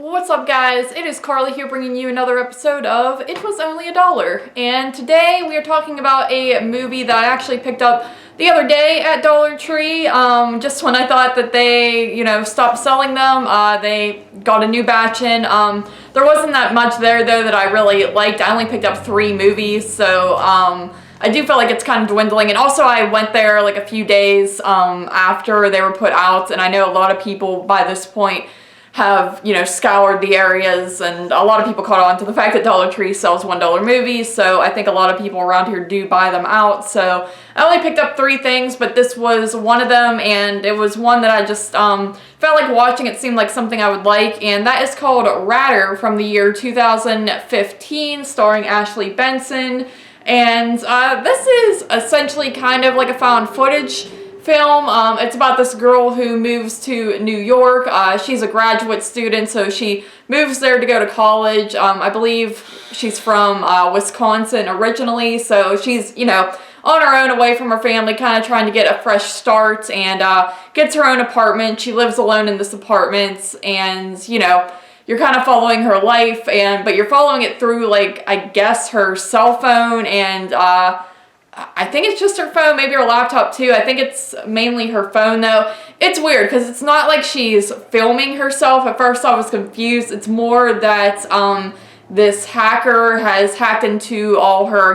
What's up, guys? It is Carly here bringing you another episode of It Was Only a Dollar. And today we are talking about a movie that I actually picked up the other day at Dollar Tree. Just when I thought that they, stopped selling them, they got a new batch in. There wasn't that much there, though, that I really liked. I only picked up 3 movies, so I do feel like it's kind of dwindling. And also I went there like a few days after they were put out, and I know a lot of people by this point have, scoured the areas, and a lot of people caught on to the fact that Dollar Tree sells $1 movies, so I think a lot of people around here do buy them out. So I only picked up 3 things, but this was one of them, and it was one that I just felt like watching. It seemed like something I would like, and that is called Ratter from the year 2015, starring Ashley Benson. And this is essentially kind of like a found footage film. It's about this girl who moves to New York. She's a graduate student, so she moves there to go to college. I believe she's from Wisconsin originally, so she's, on her own away from her family, kind of trying to get a fresh start, and gets her own apartment. She lives alone in this apartment, and, you're kind of following her life, but you're following it through, like, I guess her cell phone, and I think it's just her phone, maybe her laptop too. I think it's mainly her phone though. It's weird because it's not like she's filming herself. At first I was confused. It's more that this hacker has hacked into all her,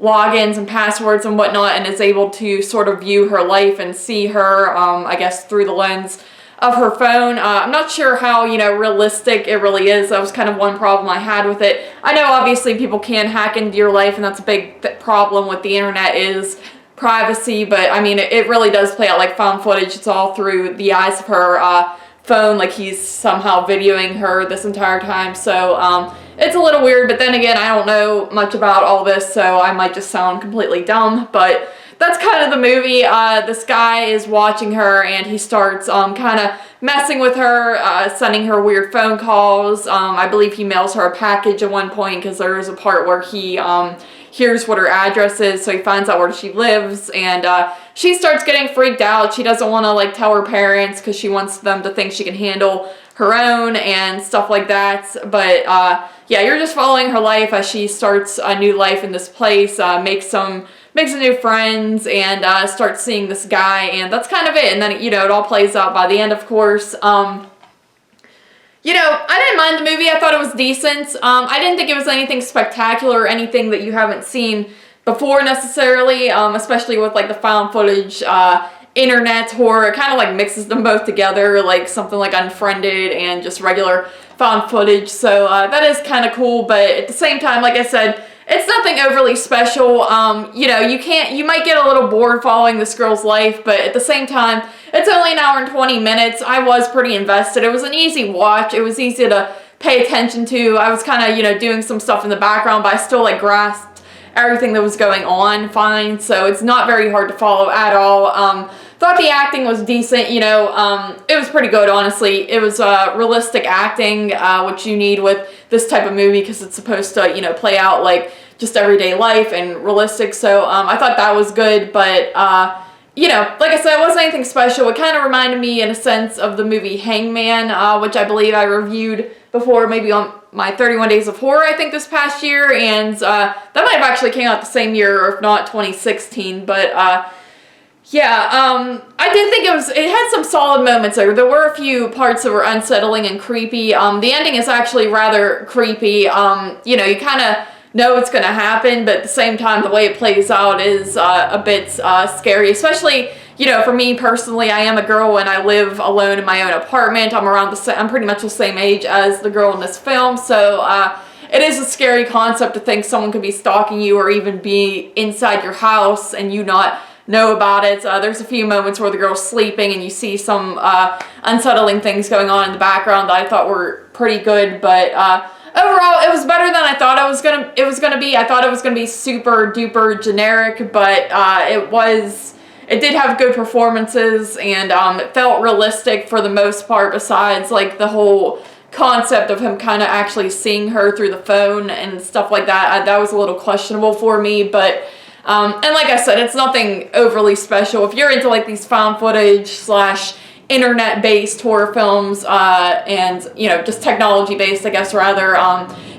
logins and passwords and whatnot, and is able to sort of view her life and see her, I guess, through the lens of her phone. I'm not sure how, realistic it really is. That was kind of one problem I had with it. I know obviously people can hack into your life, and that's a big problem with the internet is privacy, but I mean, it really does play out like found footage. It's all through the eyes of her phone, like he's somehow videoing her this entire time. So it's a little weird, but then again, I don't know much about all this, so I might just sound completely dumb, but that's kind of the movie. This guy is watching her, and he starts kind of messing with her, sending her weird phone calls. I believe he mails her a package at one point, because there is a part where he hears what her address is, so he finds out where she lives, and she starts getting freaked out. She doesn't want to like tell her parents because she wants them to think she can handle her own and stuff like that. But yeah, you're just following her life as she starts a new life in this place, makes some new friends, and starts seeing this guy, and that's kind of it. And then, it all plays out by the end, of course. I didn't mind the movie. I thought it was decent. I didn't think it was anything spectacular or anything that you haven't seen before necessarily, especially with like the found footage, internet horror. It kind of like mixes them both together, like something like Unfriended and just regular found footage. So that is kind of cool, but at the same time, like I said, it's nothing overly special. You might get a little bored following this girl's life, but at the same time, it's only an hour and 20 minutes. I was pretty invested. It was an easy watch. It was easy to pay attention to. I was kind of, doing some stuff in the background, but I still like grasped everything that was going on fine. So it's not very hard to follow at all. Thought the acting was decent, it was pretty good, honestly. It was realistic acting, which you need with this type of movie because it's supposed to, play out like just everyday life and realistic. So I thought that was good, but, like I said, it wasn't anything special. It kind of reminded me in a sense of the movie Hangman, which I believe I reviewed before, maybe on my 31 Days of Horror, I think, this past year, and that might have actually came out the same year, or if not, 2016, but, yeah, I did think it had some solid moments there. There were a few parts that were unsettling and creepy. The ending is actually rather creepy. You kind of know what's going to happen, but at the same time, the way it plays out is a bit scary, especially, for me personally. I am a girl and I live alone in my own apartment. I'm pretty much the same age as the girl in this film, so it is a scary concept to think someone could be stalking you or even be inside your house and you not know about it. There's a few moments where the girl's sleeping and you see some unsettling things going on in the background that I thought were pretty good, but overall it was better than I thought it was gonna be. I thought it was gonna be super duper generic, but it did have good performances, and it felt realistic for the most part, besides like the whole concept of him kind of actually seeing her through the phone and stuff like that. That was a little questionable for me, but and like I said, it's nothing overly special. If you're into like these found footage / internet-based horror films, and, you know, just technology-based, I guess, rather,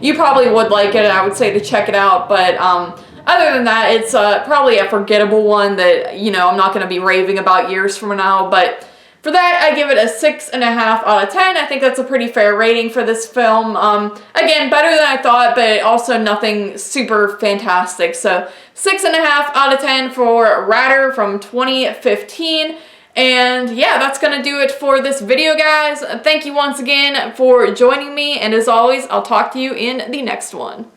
you probably would like it, and I would say to check it out, but, other than that, it's probably a forgettable one that, you know, I'm not going to be raving about years from now, but for that, I give it a 6.5 out of 10. I think that's a pretty fair rating for this film. Again, better than I thought, but also nothing super fantastic. So 6.5 out of 10 for Ratter from 2015. And yeah, that's going to do it for this video, guys. Thank you once again for joining me. And as always, I'll talk to you in the next one.